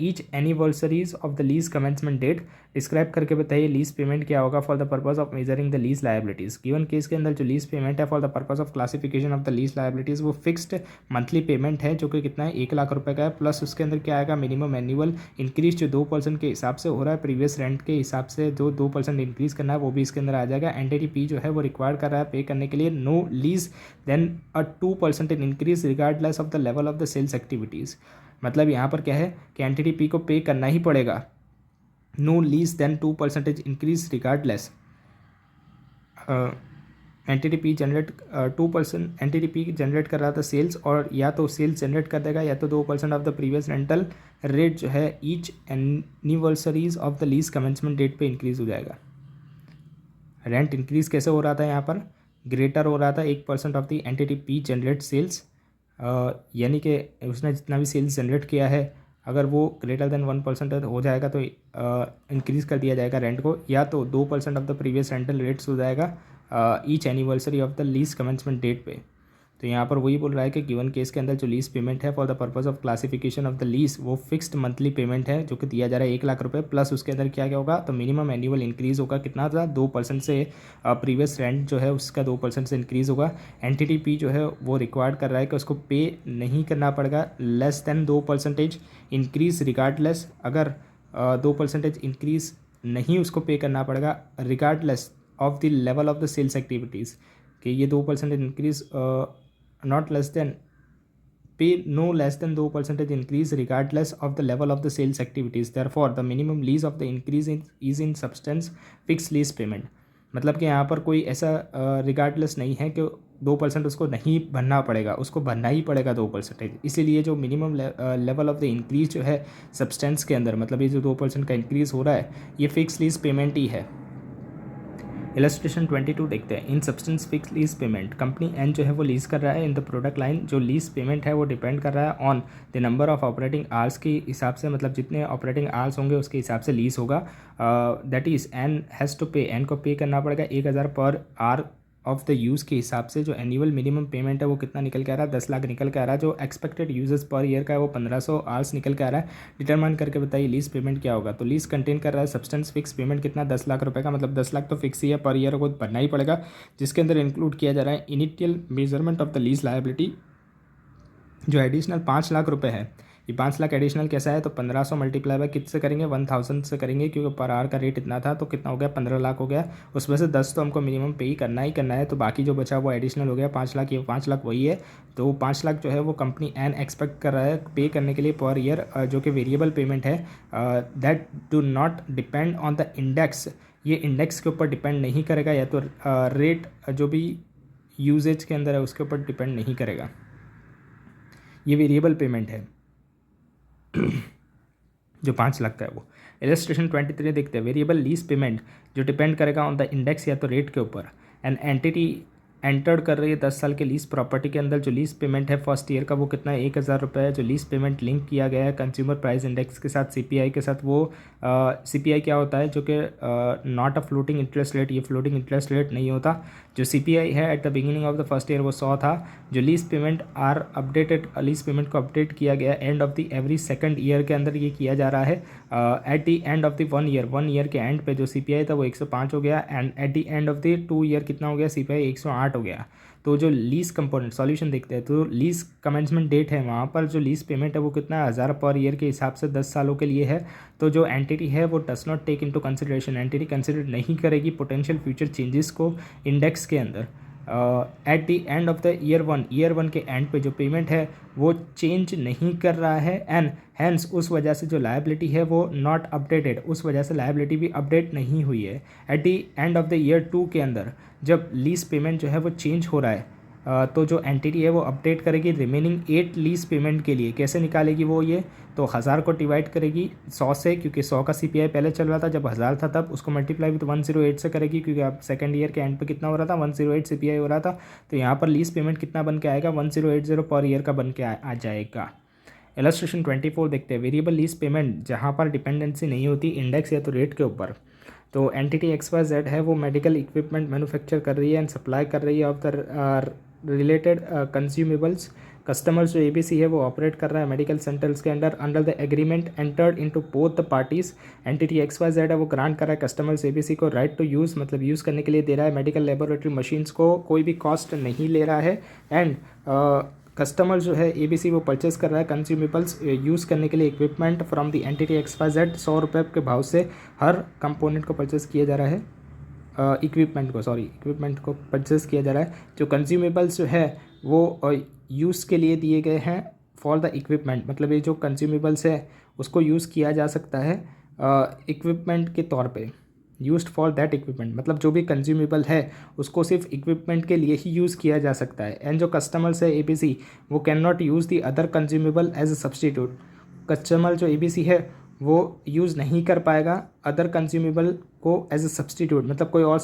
each anniversaries of the lease commencement date. Describe करके बताइए लीज पेमेंट क्या होगा for the purpose of measuring the lease liabilities. Given case के अंदर जो लीज पेमेंट है for the purpose of classification of the lease liabilities वो fixed monthly payment है जो कि कितना है, 1 लाख रुपए का है। प्लस उसके अंदर क्या आएगा, मिनिमम एनुअल इंक्रीज जो 2% के हिसाब से हो रहा है, प्रीवियस रेंट के हिसाब से जो 2% इंक्रीज करना है वो भी इसके अंदर आ जाएगा। एंटिटी पी जो है वो रिक्वायर्ड कर रहा है पे करने के लिए no lease then a 2% increase regardless of the level of the sales activities. मतलब यहाँ पर क्या है कि एंटिटी पी को पे करना ही पड़ेगा, no lease then 2% increase regardless. Entity P generate 2% entity P generate कर रहा था सेल्स, और या तो सेल्स जनरेट कर देगा या तो 2% of the previous rental rate जो है each anniversaries of the lease commencement date पे इंक्रीज हो जाएगा। रेंट इंक्रीज कैसे हो रहा था, यहाँ पर ग्रेटर हो रहा था 1% of the entity P generate sales, यानी कि उसने जितना भी सेल्स जनरेट किया है अगर वो ग्रेटर देन 1% हो जाएगा तो इंक्रीज़ कर दिया जाएगा रेंट को, या तो 2% of the previous rental rates हो जाएगा each anniversary of the lease commencement date पे। तो यहाँ पर वही बोल रहा है कि गिवन केस के अंदर जो लीज पेमेंट है for the purpose of classification of the lease वो फिक्स्ड मंथली पेमेंट है जो कि दिया जा रहा है 1 लाख रुपये। प्लस उसके अंदर क्या क्या होगा, तो मिनिमम एनुअल इंक्रीज होगा कितना था, 2% से प्रीवियस रेंट जो है उसका 2% से इंक्रीज होगा। एंटिटी पी जो है वो रिक्वायर्ड कर रहा है कि उसको पे नहीं करना पड़ेगा लेस देन 2% इंक्रीज रिगार्डलेस। अगर 2% इंक्रीज नहीं उसको पे करना पड़ेगा regardless of the level of the sales activities, कि ये 2% increase not less than pay no less than 2% increase regardless of the level of the sales activities. Therefore the minimum lease of the increase is in substance fixed lease payment। मतलब कि यहाँ पर कोई ऐसा regardless नहीं है कि 2% उसको नहीं भरना पड़ेगा, उसको भरना ही पड़ेगा 2%। इसीलिए जो minimum level of the increase जो है सब्सटेंस के अंदर, मतलब ये जो 2% का इंक्रीज़ हो रहा है ये फिक्स लीज पेमेंट ही है। इलस्ट्रेशन 22 देखते हैं। In substance fix lease payment company N जो है वो लीज कर रहा है इन द प्रोडक्ट लाइन। जो लीज पेमेंट है वो डिपेंड कर रहा है on the number of operating hours के हिसाब से, मतलब जितने ऑपरेटिंग आवर्स होंगे उसके हिसाब से लीज होगा। That is N has to pay, N को पे करना पड़ेगा 1,000 per hour of the use के हिसाब से। जो एनुअल मिनिमम पेमेंट है वो कितना निकल के आ रहा है, 10 लाख निकल के आ रहा है। जो एक्सपेक्टेड यूजर्स पर ईयर का है वो 1500 आवर्स निकल के आ रहा है। डिटरमाइन करके बताइए लीज पेमेंट क्या होगा। तो लीज कंटेन कर रहा है सब्सटेंस फिक्स पेमेंट कितना, 10 लाख रुपए का, मतलब 10 लाख तो फिक्स ही है, पर ईयर को भरना ही पड़ेगा। जिसके अंदर इंक्लूड किया जा रहा है initial measurement of the lease liability जो एडिशनल 5 लाख रुपए है। ये 5 लाख एडिशनल कैसा है, तो 1500 मल्टीप्लाई बाय कितने से करेंगे, 1000 से करेंगे, क्योंकि पर आवर का रेट इतना था तो कितना हो गया, 15 लाख हो गया। उसमें से 10 तो हमको मिनिमम पे ही करना है, तो बाकी जो बचा वो एडिशनल हो गया 5 लाख। ये 5 लाख वही है, तो 5 लाख जो है वो कंपनी एन एक्सपेक्ट कर रहा है पे करने के लिए पर ईयर, जो कि वेरिएबल पेमेंट है। That do not depend on the index, ये इंडेक्स के ऊपर डिपेंड नहीं करेगा, या तो रेट जो भी यूजेज के अंदर है उसके ऊपर डिपेंड नहीं करेगा, ये वेरिएबल पेमेंट है। जो 5 लाख का है वो। इलस्ट्रेशन 23 देखते हैं, वेरिएबल लीज पेमेंट जो डिपेंड करेगा ऑन द इंडेक्स या तो रेट के ऊपर। एन एंटिटी एंटर्ड कर रही है 10 साल के लीज प्रॉपर्टी के अंदर, जो लीज पेमेंट है फर्स्ट ईयर का वो कितना है, 1,000 रुपये है। जो लीज पेमेंट लिंक किया गया है कंज्यूमर प्राइस इंडेक्स के साथ, सीपीआई के साथ, वो सीपीआई क्या होता है, जो कि not a floating interest rate, ये फ्लोटिंग इंटरेस्ट रेट नहीं होता। जो सीपीआई है at the beginning of the first year वो 100 था। जो lease payment are updated, lease payment को अपडेट किया गया end of the every second year के अंदर ये किया जा रहा है। At the end of the 1 year के एंड पे जो सीपीआई था वो 105 हो गया, and eight the end of the 2 year कितना हो गया, सीपीआई 108 हो गया। तो जो लीज कंपोनेंट सॉल्यूशन देखते हैं, तो लीज कमेंसमेंट डेट है वहाँ पर जो लीज पेमेंट है वो कितना है, 1000 पर ईयर के हिसाब से 10 सालों के लिए है। तो जो एंटिटी है वो does not take into consideration, entity consider नहीं करेगी पोटेंशियल फ्यूचर चेंजेस को इंडेक्स के अंदर। At the end of the year one के एंड पे जो पेमेंट है वो चेंज नहीं कर रहा है, एंड हैंस उस वजह से जो लायबिलिटी है वो नॉट अपडेटेड, उस वजह से लायबिलिटी भी अपडेट नहीं हुई है। At the end of the year 2 के अंदर जब लीज पेमेंट जो है वो चेंज हो रहा है, तो जो एंटिटी है वो अपडेट करेगी रिमेनिंग 8 लीज पेमेंट के लिए। कैसे निकालेगी वो, ये तो 1000 को डिवाइड करेगी 100 से, क्योंकि 100 का सीपीआई पहले चल रहा था जब 1000 था तब, उसको मल्टीप्लाई विद 108 से करेगी, क्योंकि अब सेकंड ईयर के एंड पे कितना हो रहा था, 108 सीपीआई हो रहा था। तो यहाँ पर लीज पेमेंट कितना बन के आएगा, 1080 पर ईयर का बन के आ जाएगा। इलस्ट्रेशन 24 देखते हैं, वेरिएबल लीज पेमेंट जहाँ पर डिपेंडेंसी नहीं होती इंडेक्स या तो रेट के ऊपर। तो एंटिटी XYZ है वो मेडिकल इक्विपमेंट मैन्युफैक्चर कर रही है एंड सप्लाई कर रही है of the related consumables. Customers जो ABC है वो ऑपरेट कर रहा है मेडिकल सेंटर्स के under the agreement entered into both the parties. Entity XYZ है वो ग्रांट कर रहा है कस्टमर्स ABC को राइट टू यूज़, मतलब यूज़ करने के लिए दे रहा है मेडिकल लेबोरेटरी मशीन्स को, कोई भी कॉस्ट नहीं ले रहा है। एंड कस्टमर जो है ABC वो परचेस कर रहा है कंज्यूमेबल्स यूज़ करने के लिए equipment from the entity XYZ। 100 रुपये के भाव से हर कंपोनेंट को परचेस किया जा रहा है, इक्विपमेंट को परचेस किया जा रहा है। जो कंज्यूमेबल्स जो है वो यूज़ के लिए दिए गए हैं फॉर द इक्विपमेंट, मतलब ये जो कंज्यूमेबल्स है उसको यूज़ किया जा सकता है इक्विपमेंट के तौर पे, यूज्ड फॉर दैट इक्विपमेंट, मतलब जो भी कंज्यूमेबल है उसको सिर्फ इक्विपमेंट के लिए ही यूज़ किया जा सकता है। एंड जो कस्टमर्स है ABC वो can not use the other consumable as a substitute. Customer जो ABC है वो यूज़ नहीं कर पाएगा अदर कंज्यूमेबल को एज अ सब्सटीट्यूट, मतलब कोई और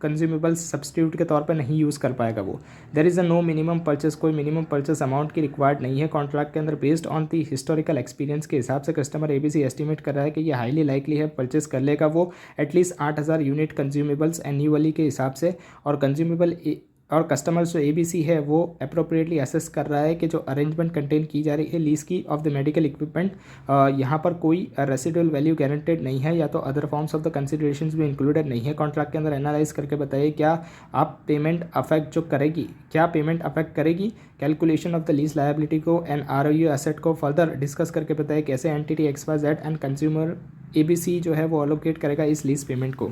कंज्यूमेबल सब्सटीट्यूट के तौर पर नहीं यूज़ कर पाएगा वो। There is a no minimum purchase, कोई मिनिमम परचेस अमाउंट की रिक्वायर्ड नहीं है कॉन्ट्रैक्ट के अंदर। Based on the historical experience के हिसाब से कस्टमर ABC एस्टिमेट कर रहा है कि ये हाईली लाइकली है परचेस कर लेगा वो एटलीस्ट 8000 यूनिट कंज्यूमेबल्स एन्यूअली के हिसाब से। और कंज्यूमेबल और कस्टमर्स जो ABC है वो अप्रोप्रिएटली असेस कर रहा है कि जो अरेंजमेंट कंटेन की जा रही है लीज की ऑफ द मेडिकल इक्विपमेंट, यहाँ पर कोई रेसिडुअल वैल्यू गारंटेड नहीं है या तो other forms of the considerations भी इंक्लूडेड नहीं है कॉन्ट्रैक्ट के अंदर। एनालाइज करके बताइए क्या आप पेमेंट अफेक्ट जो करेगी, क्या पेमेंट अफेक्ट करेगी calculation of the lease liability को एंड ROU एसेट को। फर्दर डिस्कस करके बताइए कैसे entity XYZ and consumer ABC जो है वो अलोकेट करेगा इस लीज पेमेंट को।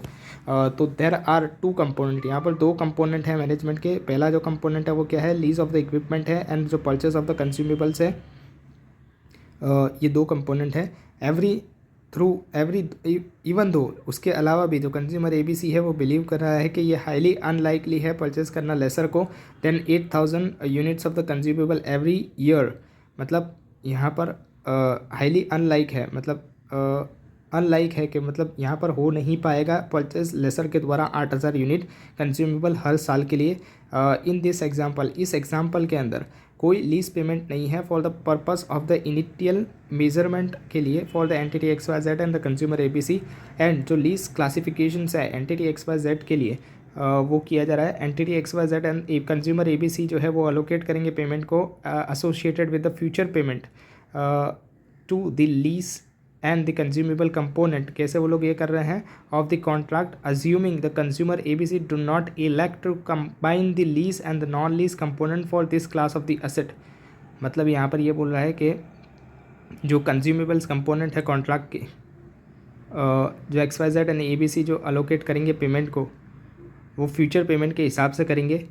तो देयर आर 2 कंपोनेंट, यहाँ पर 2 कंपोनेंट है मैनेजमेंट के। पहला जो कंपोनेंट है वो क्या है, लीज ऑफ द इक्विपमेंट है, एंड जो परचेस ऑफ द कंज्यूमेबल्स है, ये 2 कंपोनेंट है। इवन दो उसके अलावा भी जो कंज्यूमर ABC है वो बिलीव कर रहा है कि ये हाईली अनलाइकली है परचेस करना लेसर को than 8000 units of the consumable every year. मतलब यहाँ पर हाईली अनलाइक है, मतलब अनलाइक है कि मतलब यहाँ पर हो नहीं पाएगा परचेज लेसर के द्वारा 8000 यूनिट कंज्यूमेबल हर साल के लिए। इन दिस एग्जांपल, इस एग्जांपल के अंदर कोई लीज पेमेंट नहीं है for the purpose of the initial measurement के लिए for the entity XYZ and the consumer ABC। And जो लीज क्लासिफिकेशन है एंटिटी XYZ के लिए वो किया जा रहा है। Entity XYZ and consumer ABC जो है वो अलोकेट करेंगे पेमेंट को associated with the future payment to the lease and the consumable component. कैसे वो लोग ये कर रहे हैं of the contract assuming the consumer ABC do not elect to combine the lease and the non lease component for this class of the asset. मतलब यहाँ पर ये बोल रहा है कि जो कंज्यूमेबल्स कंपोनेंट है कॉन्ट्रैक्ट के, जो XYZ एंड ABC जो अलोकेट करेंगे पेमेंट को वो फ्यूचर पेमेंट के हिसाब से करेंगे,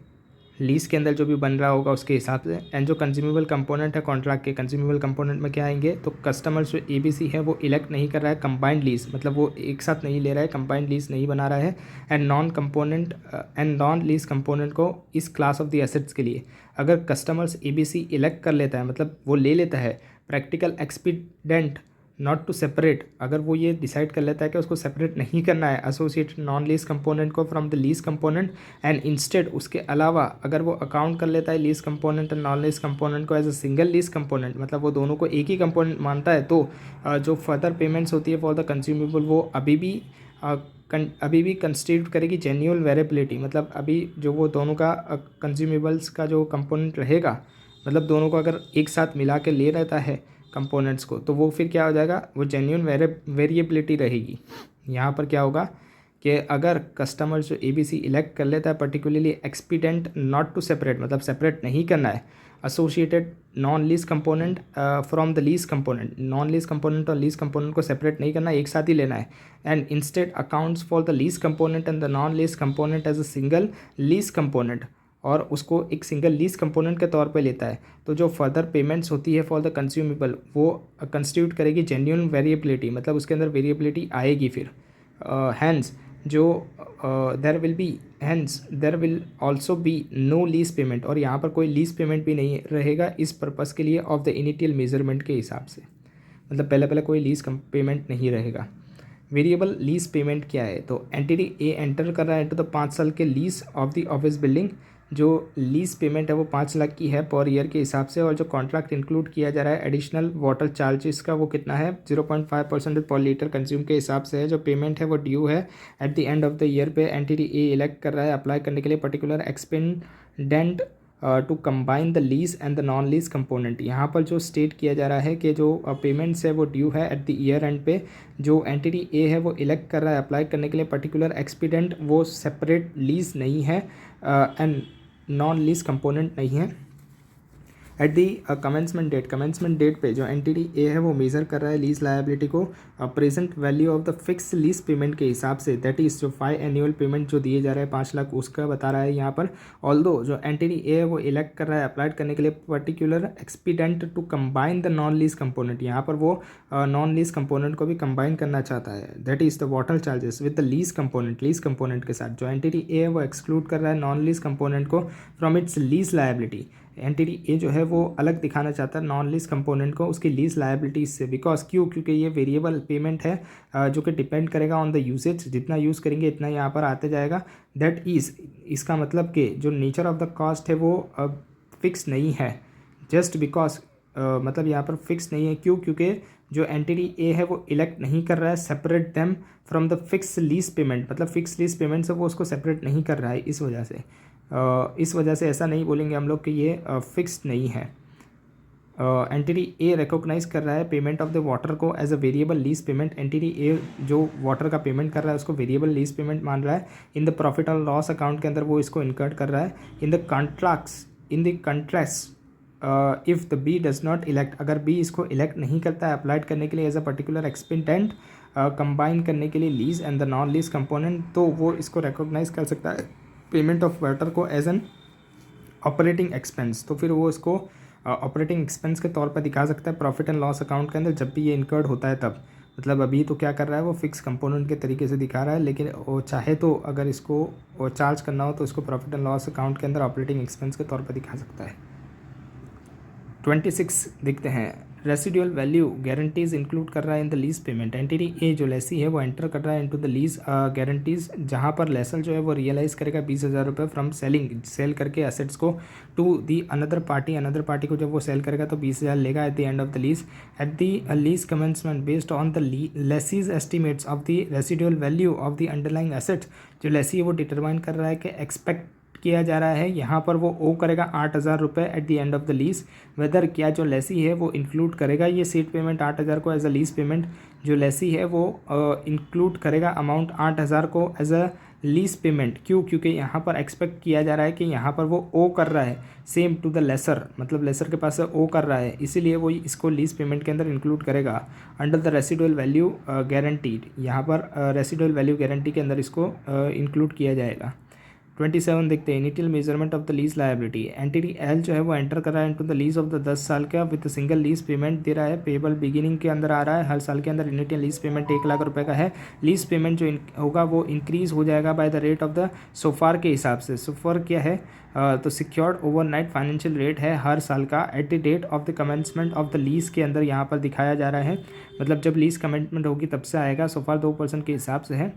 लीज़ के अंदर जो भी बन रहा होगा उसके हिसाब से। एंड जो कंज्यूमेबल कंपोनेंट है कॉन्ट्रैक्ट के, कंज्यूमेबल कंपोनेंट में क्या आएंगे, तो कस्टमर जो ABC है वो इलेक्ट नहीं कर रहा है कंबाइंड लीज़, मतलब वो एक साथ नहीं ले रहा है, कंबाइंड लीज़ नहीं बना रहा है। एंड नॉन लीज़ कंपोनेंट को इस क्लास ऑफ द एसेट्स के लिए अगर कस्टमर्स ABC इलेक्ट कर लेता है, मतलब वो ले लेता है practical expedient not to separate, अगर वो ये डिसाइड कर लेता है कि उसको सेपरेट नहीं करना है एसोसिएटेड नॉन लीज कंपोनेंट को from the lease component, and instead उसके अलावा अगर वो अकाउंट कर लेता है lease component and non lease component को as a single lease component, मतलब वो दोनों को एक ही कंपोनेंट मानता है, तो जो फर्दर पेमेंट्स होती है फॉर द कंज्यूमेबल वो अभी भी कंस्टिट्यूट करेगी जेन्युइन वेरिएबिलिटी, मतलब अभी जो वो दोनों का कंज्यूमेबल्स का जो कंपोनेंट रहेगा, मतलब दोनों को अगर एक साथ मिला के ले रहता है कंपोनेंट्स को, तो वो फिर क्या हो जाएगा, वो जेन्युइन वेरिएबिलिटी रहेगी। यहाँ पर क्या होगा कि अगर कस्टमर जो ABC इलेक्ट कर लेता है particularly expedient not to separate, मतलब सेपरेट नहीं करना है associated non lease component from the lease component, non lease component और लीज कंपोनेंट को सेपरेट नहीं करना, एक साथ ही लेना है, and instead accounts for the lease component and the non lease component as a single lease component, और उसको एक सिंगल लीज कंपोनेंट के तौर पे लेता है, तो जो फर्दर पेमेंट्स होती है फॉर द कंज्यूमेबल वो कंस्टिट्यूट करेगी जेन्युइन वेरिएबिलिटी, मतलब उसके अंदर वेरिएबिलिटी आएगी फिर। हैंस जो there will also be no lease payment, और यहाँ पर कोई लीज पेमेंट भी नहीं रहेगा इस पर्पज़ के लिए ऑफ द इनिशियल मेजरमेंट के हिसाब से, मतलब पहले कोई लीज पेमेंट नहीं रहेगा। वेरिएबल लीज पेमेंट क्या है, तो एंटिटी ए एंटर कर रहा है इनटू द 5 साल के lease of the office building, जो लीज पेमेंट है वो 5 लाख की है पर ईयर के हिसाब से, और जो कॉन्ट्रैक्ट इंक्लूड किया जा रहा है एडिशनल वाटर चार्जेस का वो कितना है 0.5% पर लीटर कंज्यूम के हिसाब से है, जो पेमेंट है वो ड्यू है at the end of the year पे। एंटिटी ए इलेक्ट कर रहा है अप्लाई करने के लिए particular expedient to combine the lease and the non lease component. यहाँ पर जो स्टेट किया जा रहा है कि जो पेमेंट्स है वो ड्यू है एट द ईयर एंड पे, जो एंटिटी ए है वो इलेक्ट कर रहा है अप्लाई करने के लिए पर्टिकुलर एक्सपीडेंट, वो सेपरेट लीज नहीं है एंड नॉन लीज कंपोनेंट नहीं है। एट दी कमेंसमेंट डेट पे जो एंटिटी ए है वो मेज़र कर रहा है लीज लायबिलिटी को present value of the fix lease payment के हिसाब से, दैट इज़ जो 5 एनुअल पेमेंट जो दिए जा रहे हैं 5 लाख उसका बता रहा है यहाँ पर। ऑल्दो जो एंटिटी ए है वो इलेक्ट कर रहा है अप्लाइड करने के लिए particular expedient to combine the non lease component, यहाँ पर वो नॉन लीज कंपोनेंट को भी कंबाइन करना चाहता है, that is the water charges with the lease component के साथ। जो एंटिटी ए है वो एक्सक्लूड कर रहा है नॉन लीज कंपोनेंट को from its lease liability. Entity A जो है वो अलग दिखाना चाहता है नॉन लीज कंपोनेंट को उसकी लीज लायबिलिटीज से, बिकॉज क्योंकि ये वेरिएबल पेमेंट है जो कि डिपेंड करेगा ऑन द यूसेज, जितना यूज़ करेंगे इतना यहाँ पर आते जाएगा। दैट इज़ इसका मतलब कि जो नेचर ऑफ द कॉस्ट है वो फिक्स नहीं है, जस्ट बिकॉज मतलब यहाँ पर फिक्स नहीं है, क्योंकि जो एंटिटी ए है वो इलेक्ट नहीं कर रहा है separate them from the fix lease payment, मतलब फिक्स लीज पेमेंट से वो उसको सेपरेट नहीं कर रहा है, इस वजह से ऐसा नहीं बोलेंगे हम लोग कि ये फिक्स्ड नहीं है। एंटिटी ए रिकॉग्नाइज कर रहा है पेमेंट ऑफ द वाटर को as a variable lease payment, entity A जो वाटर का पेमेंट कर रहा है उसको वेरिएबल लीज पेमेंट मान रहा है। इन द प्रॉफिट और लॉस अकाउंट के अंदर वो इसको इनकर्ट कर रहा है। In the contract if the B does not elect, अगर बी इसको इलेक्ट नहीं करता है अप्लाइड करने के लिए as a particular expedient combine करने के लिए lease and the non lease component, तो वो इसको रिकॉग्नाइज कर सकता है पेमेंट ऑफ वाटर को एज एन ऑपरेटिंग एक्सपेंस, तो फिर वो इसको ऑपरेटिंग एक्सपेंस के तौर पर दिखा सकता है प्रॉफिट एंड लॉस अकाउंट के अंदर जब भी ये इनकर्ड होता है तब। मतलब अभी तो क्या कर रहा है वो फिक्स कंपोनेंट के तरीके से दिखा रहा है, लेकिन वो चाहे तो अगर इसको चार्ज करना हो तो इसको प्रॉफिट एंड लॉस अकाउंट के अंदर ऑपरेटिंग एक्सपेंस के तौर पर दिखा सकता है। 26 देखते हैं, रेसिडुअल वैल्यू गारंटीज इंक्लूड कर रहा है in the lease payment. Entity A जो लेसी है वो एंटर कर रहा है इनटू द लीज गारंटीज, जहाँ पर लेसर जो है वो रियलाइज़ करेगा 20,000 रुपये फ्रॉम सेल करके एसेट्स को टू दी अनदर पार्टी को जब वो सेल करेगा तो 20,000 लेगा at the end of the lease. At the lease commencement based on the lessee's estimates of the residual value of the underlying assets, जो lessee है वो डिटरमाइन कर रहा है कि एक्सपेक्ट किया जा रहा है, यहाँ पर वो ओ करेगा 8,000 रुपये at the end of the lease. Whether क्या जो लेसी है वो इंक्लूड करेगा ये सीट पेमेंट 8,000 को एज अ लीज पेमेंट, जो लेसी है वो इंक्लूड करेगा अमाउंट 8,000 को एज अ लीज पेमेंट, क्योंकि यहाँ पर एक्सपेक्ट किया जा रहा है कि यहाँ पर वो ओ कर रहा है सेम टू द लेसर, मतलब लेसर के पास ओ कर रहा है, इसीलिए वो इसको लीज पेमेंट के अंदर इंक्लूड करेगा under the residual value guaranteed. यहाँ पर रेसिडुअल वैल्यू गारंटी के अंदर इसको इंक्लूड किया जाएगा। 27 देखते हैं, initial measurement of the lease liability. Entity L जो है वो एंटर कर रहा है into the lease of the 10 साल का विद सिंगल लीज पेमेंट दे रहा है, पेबल बिगिनिंग के अंदर आ रहा है, हर साल के अंदर इनिशियल लीज पेमेंट 1 लाख रुपए का है। लीज पेमेंट जो होगा वो इंक्रीज हो जाएगा by the rate of the so far के हिसाब से। सोफार क्या है, तो सिक्योर्ड ओवरनाइट फाइनेंशियल रेट है हर साल का at the date of the commencement of the lease के अंदर यहाँ पर दिखाया जा रहा है, मतलब जब लीज कमेंसमेंट होगी तब से आएगा। सोफार 2% के हिसाब से है।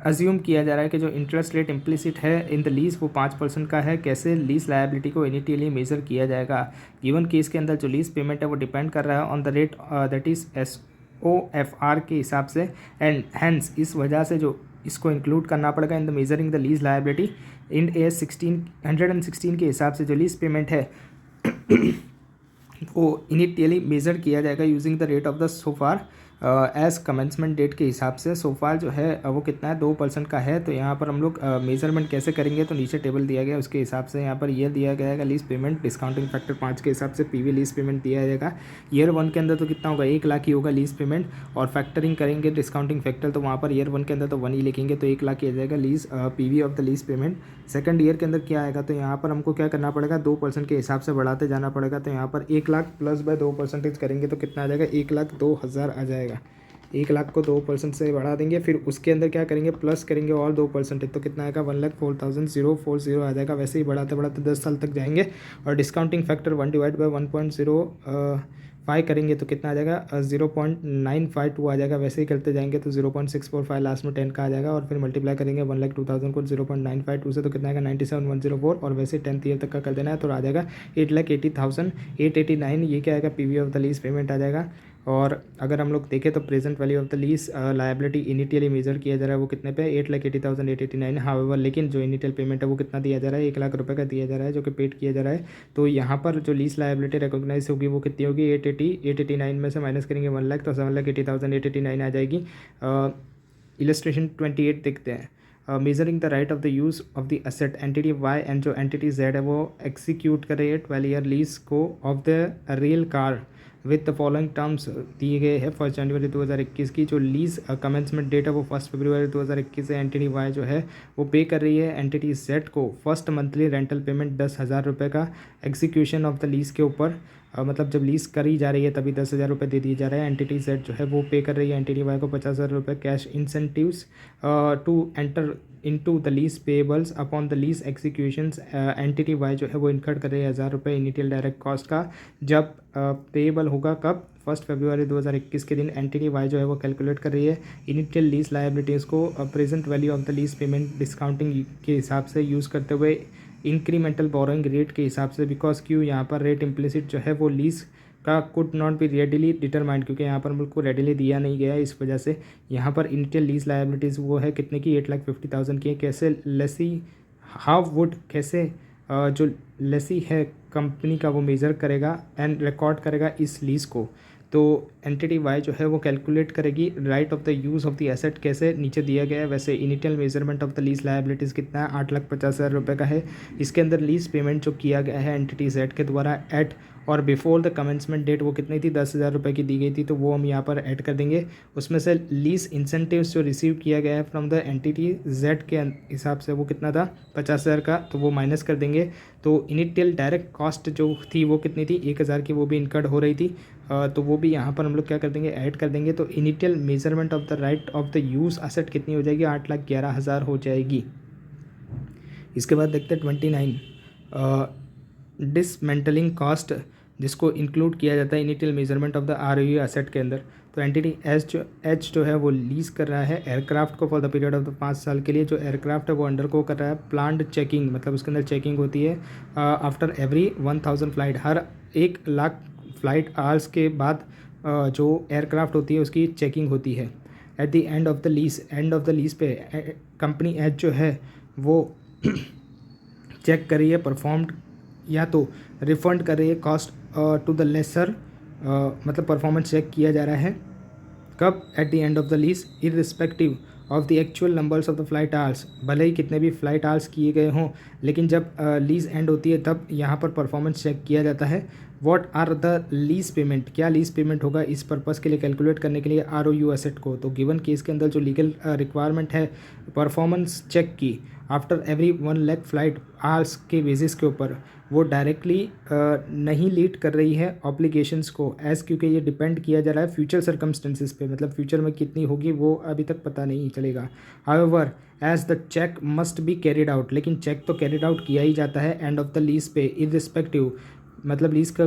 अज्यूम किया जा रहा है कि जो इंटरेस्ट रेट इम्प्लिसिट है इन द लीज वो 5% का है। कैसे लीज लायबिलिटी को इनिशियली मेजर किया जाएगा, गिवन केस के अंदर जो लीज पेमेंट है वो डिपेंड कर रहा है on the rate that is SOFR के हिसाब से, एंड हैंस इस वजह से जो इसको इंक्लूड करना पड़ेगा in the measuring the lease liability. In AS 116 के हिसाब से जो लीज पेमेंट है वो इनिशियली मेजर किया जाएगा using the rate of the so far as commencement date के हिसाब से। सोफार जो है वो कितना है, 2% का है। तो यहाँ पर हम लोग मेजरमेंट कैसे करेंगे, तो नीचे टेबल दिया गया उसके हिसाब से यहाँ पर ईयर दिया गया है लीज पेमेंट डिस्काउंटिंग फैक्टर 5 के हिसाब से PV लीज पेमेंट दिया जाएगा। ईयर 1 के अंदर तो कितना होगा, 1 लाख ही होगा लीज पेमेंट, और फैक्टरिंग करेंगे डिस्काउंटिंग फैक्टर तो वहाँ पर ईयर 1 के अंदर तो 1 ही लिखेंगे, तो 1 लाख किया जाएगा lease PV of the lease payment. Second year के अंदर क्या आएगा, तो यहाँ पर हमको क्या करना पड़ेगा, 2% के हिसाब से बढ़ाते जाना पड़ेगा। तो यहाँ पर 1 लाख प्लस बाय 2% करेंगे तो कितना आ जाएगा, 1,02,000 आ जाएगा। 1 लाख को 2% से बढ़ा देंगे, फिर उसके अंदर क्या करेंगे, प्लस करेंगे और 2%, तो कितना आएगा, 1,04,040 आ जाएगा। वैसे ही बढ़ाते बढ़ाते 10 साल तक जाएंगे, और डिस्काउंटिंग फैक्टर 1/1.05 करेंगे तो कितना आ जाएगा, 0.952 आ जाएगा। वैसे ही करते जाएंगे तो 0.645 लास्ट में 10 का आ जाएगा, और फिर मल्टीप्लाई करेंगे 1,02,000 को 0.952 से तो कितना आएगा, 97,104, और वैसे 10th ईयर तक का कर देना है तो आ जाएगा 8,80,889। ये क्या आएगा, PV of the lease payment आ जाएगा। और अगर हम लोग देखें तो present value of the lease liability initially measure किया जा रहा है वो कितने पे, 8,80,889। हाउएवर लेकिन जो इनिशियल पेमेंट है वो कितना दिया जा रहा है, 1 लाख रुपए का दिया जा रहा है जो कि पेड किया जा रहा है। तो यहाँ पर जो लीज लायबिलिटी रिकॉग्नाइज होगी वो कितनी होगी, 889 में से माइनस करेंगे 1 लाख, तो 7,80,889 आ जाएगी। इलस्ट्रेशन 28 देखते हैं। Measuring the right of the use of the asset entity Y and जो एंटिटी जेड है वो एक्सिक्यूट करे 12 ईयर लीज को of the rail car with the following terms दिए गए हैं। 1 जनवरी 2021 की जो लीज कमेंसमेंट डेट है वो 1 फरवरी 2021 से एंटिटी वाई जो है वो पे कर रही है एंटिटी जेड को फर्स्ट मंथली रेंटल पेमेंट 10,000 रुपये का एग्जीक्यूशन ऑफ द लीज के ऊपर। मतलब जब लीज करी जा रही है तभी 10,000 रुपये दे दिए जा रहे हैं। एंटिटी जेड जो है वो पे कर रही है एंटिटी वाई को 50,000 रुपये cash incentives to enter into the lease payables upon the lease executions. Entity Y जो है वो इनकर्ड कर रही है 1,000 रुपये इनिशियल डायरेक्ट कॉस्ट का। जब पेबल होगा कब, 1 फरवरी 2021 के दिन एंटिटी वाई जो है वो कैलकुलेट कर रही है इनिशियल लीज लायबिलिटीज़ को present value of the lease payment discounting के हिसाब से यूज़ करते हुए इंक्रीमेंटल बोरोइंग रेट के हिसाब से। बिकॉज क्यों, यहाँ पर रेट इम्प्लिसिट जो है वो लीज का could not be readily determined, क्योंकि यहाँ पर मुझको रेडिली दिया नहीं गया है, इस वजह से यहाँ पर इनिशियल लीज लायबिलिटीज़ वो है कितने की, 8,50,000 की है। कैसे लेसी हाउ वुड कैसे जो लेसी है कंपनी का वो मेज़र करेगा एंड रिकॉर्ड करेगा इस लीज को। तो एंटिटी वाई जो है वो कैलकुलेट करेगी right of the use of the asset, कैसे नीचे दिया गया है वैसे। Initial measurement of the lease liabilities कितना है, 8,50,000 रुपये का है। इसके अंदर लीज पेमेंट जो किया गया है एंटिटी जेड के द्वारा एट और बिफोर द कमेंसमेंट डेट वो कितनी थी, 10,000 रुपये की दी गई थी, तो वो हम यहाँ पर ऐड कर देंगे। उसमें से लीज इंसेंटिव्स जो रिसीव किया गया है फ्रॉम द एंटिटी जेड के हिसाब से वो कितना था, 50,000 का, तो वो माइनस कर देंगे। तो इनिशियल डायरेक्ट कॉस्ट जो थी वो कितनी थी, 1,000 की, वो भी इनकर्ड हो रही थी, तो वो भी यहाँ पर हम लोग क्या कर देंगे, ऐड कर देंगे। तो initial measurement of the right of the use asset कितनी हो जाएगी, 8,11,000 हो जाएगी। इसके बाद देखते हैं 29 डिसमेंटलिंग कॉस्ट, जिसको इंक्लूड किया जाता है initial measurement of the ROU asset के अंदर। तो एंटिटी एच जो है वो लीज कर रहा है एयरक्राफ्ट को for the period of the 5 साल के लिए। जो एयरक्राफ्ट है वो अंडर को कर रहा है प्लान्ड चेकिंग, मतलब उसके अंदर चेकिंग होती है आफ्टर एवरी 1,000 फ्लाइट, हर 1,00,000 फ्लाइट आवर्स के बाद जो एयरक्राफ्ट होती है उसकी चेकिंग होती है। At the end of the lease पे कंपनी एच जो है वो चेक कर रही है परफॉर्म्ड, या तो रिफंड कर रही है कॉस्ट टू द लेसर, मतलब परफॉर्मेंस चेक किया जा रहा है कब, eight the end of the lease irrespective of the actual numbers of the flight hours. भले ही कितने भी फ्लाइट आवर्स किए गए हों, लेकिन जब लीज एंड होती है तब यहाँ पर परफॉर्मेंस चेक किया जाता है। What are the lease payment, क्या लीज पेमेंट होगा इस पर्पस के लिए कैलकुलेट करने के लिए ROU एसेट को। तो गिवन केस के अंदर जो लीगल रिक्वायरमेंट है परफॉर्मेंस चेक की after every 1 lakh flight hours के बेसिस के ऊपर, वो डायरेक्टली नहीं लीड कर रही है ऑब्लिगेशंस को एज, क्योंकि ये डिपेंड किया जा रहा है फ्यूचर सर्कमस्टेंसेस पे, मतलब फ्यूचर में कितनी होगी वो अभी तक पता नहीं चलेगा। However as the check must be carried out, लेकिन चेक तो कैरिड आउट किया ही जाता है एंड ऑफ द लीज पे इररिस्पेक्टिव, मतलब लीज का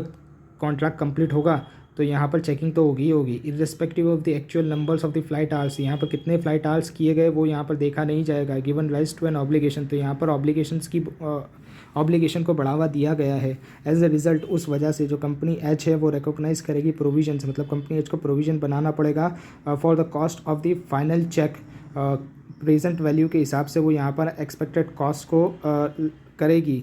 कॉन्ट्रैक्ट कंप्लीट होगा तो यहाँ पर चेकिंग तो होगी ही होगी, irrespective of the actual numbers of the flight hours, यहाँ पर कितने फ्लाइट आवर्स किए गए वो यहाँ पर देखा नहीं जाएगा। Given rise to an obligation, तो यहाँ पर ऑब्लिगेशंस की ऑब्लिगेशन को बढ़ावा दिया गया है। एज अ रिजल्ट उस वजह से जो कंपनी एच है वो रिकॉग्नाइज करेगी प्रोविजंस, मतलब कंपनी एच को प्रोविजन बनाना पड़ेगा for the cost of the final check. Present value के हिसाब से वो यहाँ पर एक्सपेक्टेड कॉस्ट को करेगी,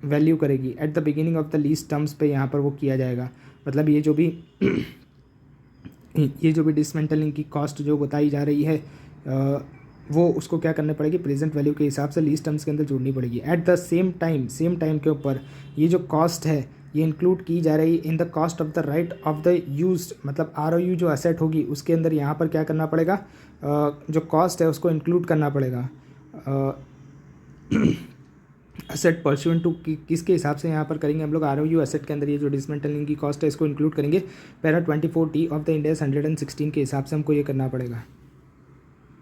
वैल्यू करेगी eight the beginning of the lease terms पे यहाँ पर वो किया जाएगा। मतलब ये जो भी डिसमेंटलिंग की कॉस्ट जो बताई जा रही है वो उसको क्या करनी पड़ेगी, प्रेजेंट वैल्यू के हिसाब से लीज टर्म्स के अंदर जोड़नी पड़ेगी। एट द सेम टाइम के ऊपर ये जो कॉस्ट है ये इंक्लूड की जा रही in the cost of the right of the used, मतलब ROU जो एसेट होगी उसके अंदर यहाँ पर क्या करना पड़ेगा, जो कॉस्ट है उसको इंक्लूड करना पड़ेगा एसेट परस्यूएंट टू, किसके हिसाब से यहाँ पर करेंगे हम लोग, ROU एसेट के अंदर ये जो डिसमेंटलिंग की कॉस्ट है इसको इंक्लूड करेंगे पैरा 24D ऑफ द इंडेस 116 के हिसाब से हमको ये करना पड़ेगा।